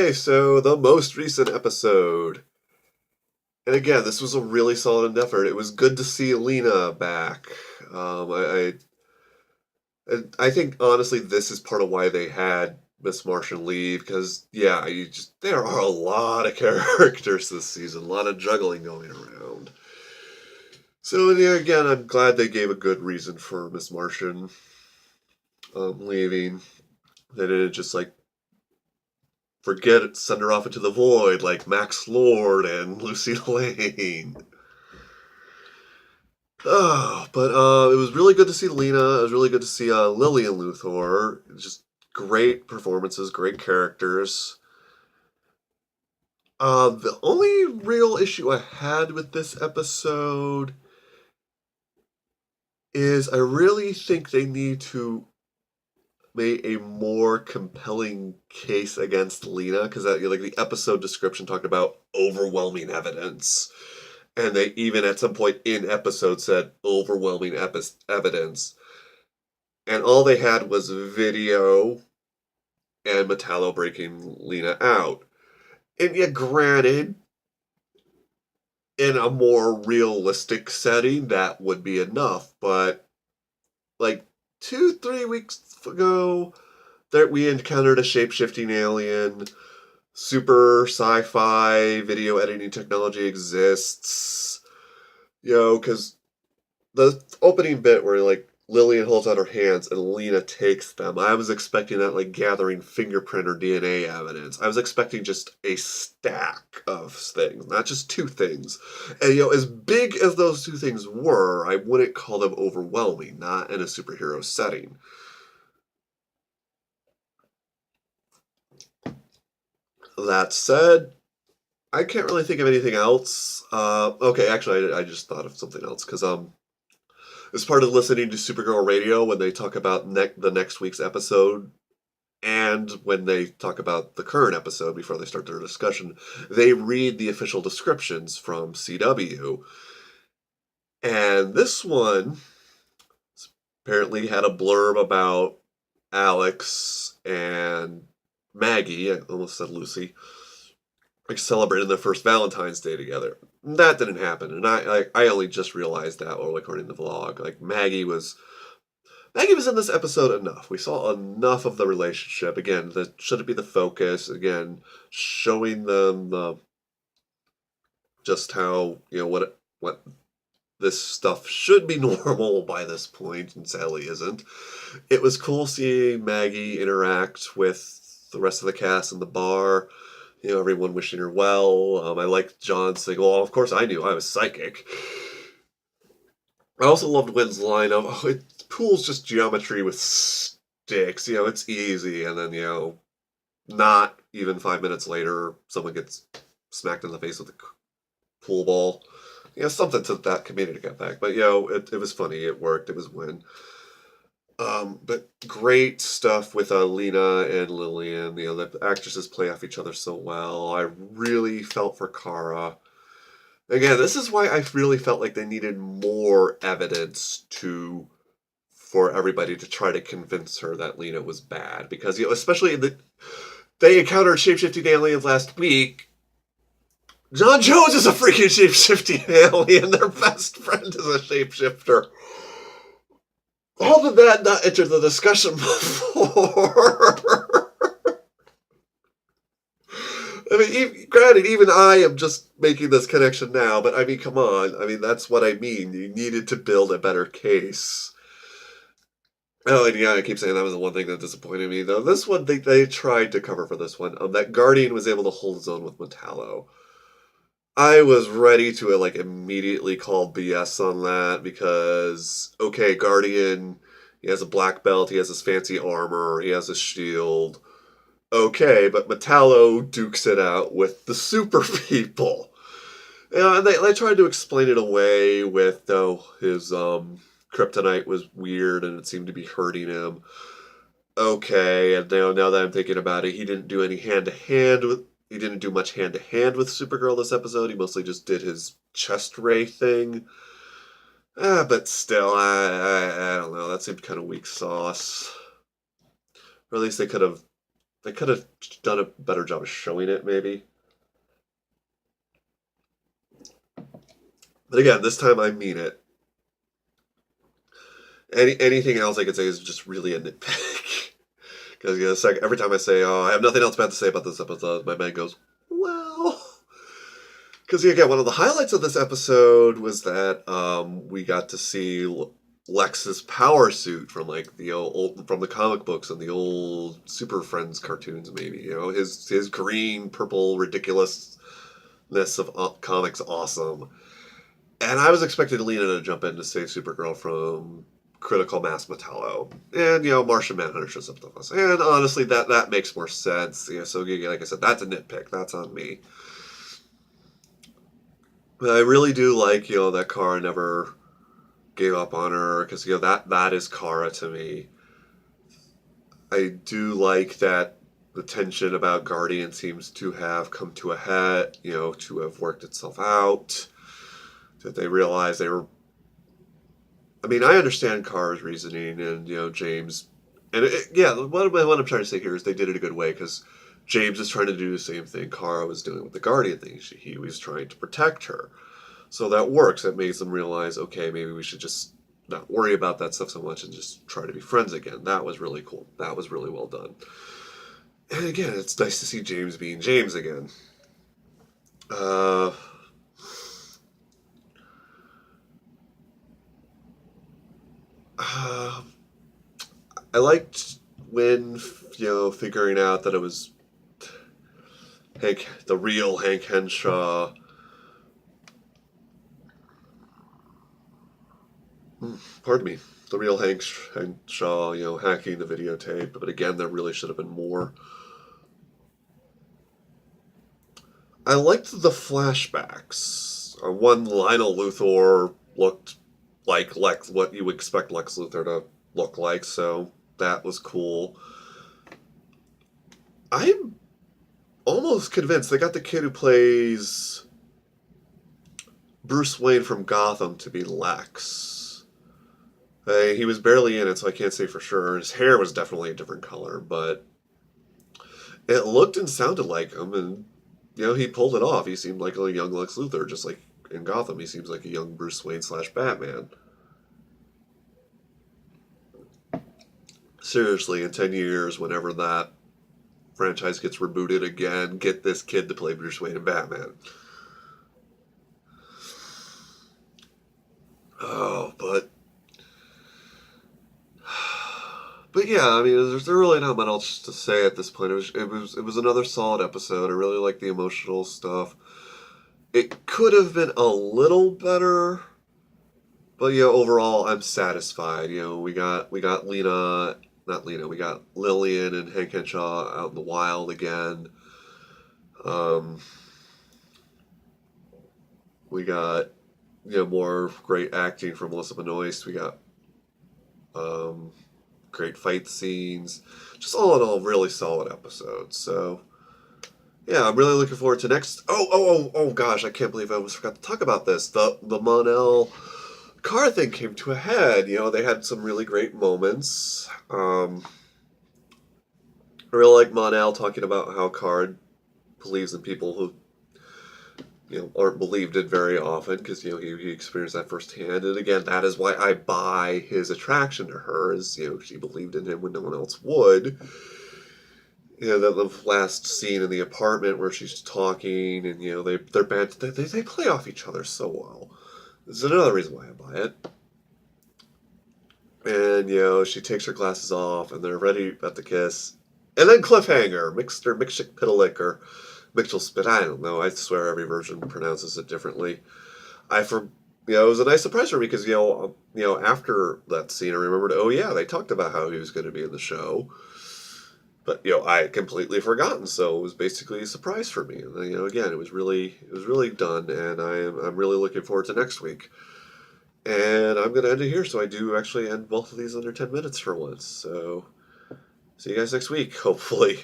Okay, so the most recent episode. And again, this was a really solid effort. It was good to see Lena back. Um, I, I think honestly, this is part of why they had Miss Martian leave because yeah, there are a lot of characters this season, a lot of juggling going around. So yeah, again, I'm glad they gave a good reason for Miss Martian leaving. They didn't just like forget it, send her off into the void like Max Lord and Lucy Lane. Oh, but it was really good to see Lena. It was really good to see Lily and Luthor. Just great performances, great characters. The only real issue I had with this episode is I really think they need to make a more compelling case against Lena because like the episode description talked about overwhelming evidence. And they even at some point in episode said overwhelming evidence. And all they had was video and Metallo breaking Lena out. And yeah, granted, in a more realistic setting, that would be enough. But like 2, 3 weeks ago, that we encountered a shape-shifting alien. Super sci-fi video editing technology exists. Because the opening bit where like Lillian holds out her hands and Lena takes them. I was expecting that like gathering fingerprint or DNA evidence. I was expecting just a stack of things, not just two things. And as big as those two things were, I wouldn't call them overwhelming, not in a superhero setting. That said, I can't really think of anything else. Okay, actually, I just thought of something else because as part of listening to Supergirl Radio when they talk about the next week's episode and when they talk about the current episode before they start their discussion, they read the official descriptions from CW. And this one apparently had a blurb about Alex and Maggie, I almost said Lucy, like celebrating their first Valentine's Day together. That didn't happen, and I only just realized that while recording the vlog. Like Maggie was in this episode enough. We saw enough of the relationship. Again, that shouldn't be the focus. Again, showing them just how what this stuff should be normal by this point, and sadly isn't. It was cool seeing Maggie interact with the rest of the cast in the bar. Everyone wishing her well. I liked John saying, "Well, of course I knew I was psychic." I also loved Wynn's line of, "Oh, pool's just geometry with sticks. It's easy." And then, not even 5 minutes later, someone gets smacked in the face with a pool ball. Something to that comedic effect. But, it was funny. It worked. It was Wynn. But great stuff with Lena and Lillian. The actresses play off each other so well. I really felt for Kara. Again, this is why I really felt like they needed more evidence for everybody to try to convince her that Lena was bad. Because, especially they encountered shapeshifting aliens last week. John Jones is a freaking shapeshifting alien. Their best friend is a shapeshifter. How did that not enter the discussion before? I mean, granted, even I am just making this connection now, but I mean, come on. I mean, that's what I mean. You needed to build a better case. Oh, and yeah, I keep saying that was the one thing that disappointed me, though. This one, they tried to cover for this one. That Guardian was able to hold his own with Metallo. I was ready to, immediately call BS on that because, okay, Guardian, he has a black belt, he has his fancy armor, he has a shield. Okay, but Metallo dukes it out with the super people. And they tried to explain it away with, though, his kryptonite was weird and it seemed to be hurting him. Okay, and now that I'm thinking about it, he didn't do any hand-to-hand with... He didn't do much hand-to-hand with Supergirl this episode. He mostly just did his chest ray thing. But still, I don't know. That seemed kind of weak sauce. Or at least they could have I could have done a better job of showing it, maybe. But again, this time I mean it. Anything else I could say is just really a nitpick. Because every time I say, "Oh, I have nothing else bad to say about this episode," my mind goes, "Well," because again, one of the highlights of this episode was that we got to see Lex's power suit from like the old from the comic books and the old Super Friends cartoons. Maybe his green purple ridiculousness of comics awesome. And I was expecting Lena to jump in to save Supergirl from Critical Mass Metallo. And, Martian Manhunter shows up with us. And honestly, that makes more sense. So, like I said, that's a nitpick. That's on me. But I really do like, that Kara never gave up on her. Because, that is Kara to me. I do like that the tension about Guardian seems to have come to a head, to have worked itself out. That they realized they were. I mean, I understand Kara's reasoning, and James, and what I'm trying to say here is they did it a good way because James is trying to do the same thing Kara was doing with the Guardian thing. He was trying to protect her, so that works. That makes them realize, okay, maybe we should just not worry about that stuff so much and just try to be friends again. That was really cool. That was really well done. And again, it's nice to see James being James again. I liked when, figuring out that it was the real Hank Henshaw. Pardon me. The real Hank Henshaw, hacking the videotape. But again, there really should have been more. I liked the flashbacks. One, Lionel Luthor looked like what you would expect Lex Luthor to look like, so that was cool. I'm almost convinced they got the kid who plays Bruce Wayne from Gotham to be Lex. He was barely in it, so I can't say for sure. His hair was definitely a different color, but it looked and sounded like him, and he pulled it off. He seemed like a young Lex Luthor, just like in Gotham. He seems like a young Bruce Wayne / Batman. Seriously, in 10 years, whenever that franchise gets rebooted again, get this kid to play Bruce Wayne and Batman. Oh, but yeah, I mean, there's really not much else to say at this point. It was another solid episode. I really like the emotional stuff. It could have been a little better, but overall, I'm satisfied. We got Lena, not Lena. We got Lillian and Hank Henshaw out in the wild again. We got more great acting from Melissa Benoist. We got great fight scenes. Just all in all, really solid episodes. So yeah, I'm really looking forward to next. Oh gosh, I can't believe I almost forgot to talk about this. The Mon-El car thing came to a head. They had some really great moments. I really like Mon-El talking about how Card believes in people who aren't believed in very often because he experienced that firsthand. And again, that is why I buy his attraction to her. Is she believed in him when no one else would. The last scene in the apartment where she's talking and they're bad. They play off each other so well. This is another reason why I buy it. And she takes her glasses off and they're ready at the kiss. And then cliffhanger, Mixchick-Piddleick or Mitchell-Spit. I don't know. I swear every version pronounces it differently. It was a nice surprise for me because after that scene, I remembered. Oh yeah, they talked about how he was going to be in the show, but I had completely forgotten. So it was basically a surprise for me. And again, it was really done, and I'm really looking forward to next week. And I'm going to end it here, so I do actually end both of these under 10 minutes for once. So see you guys next week, hopefully.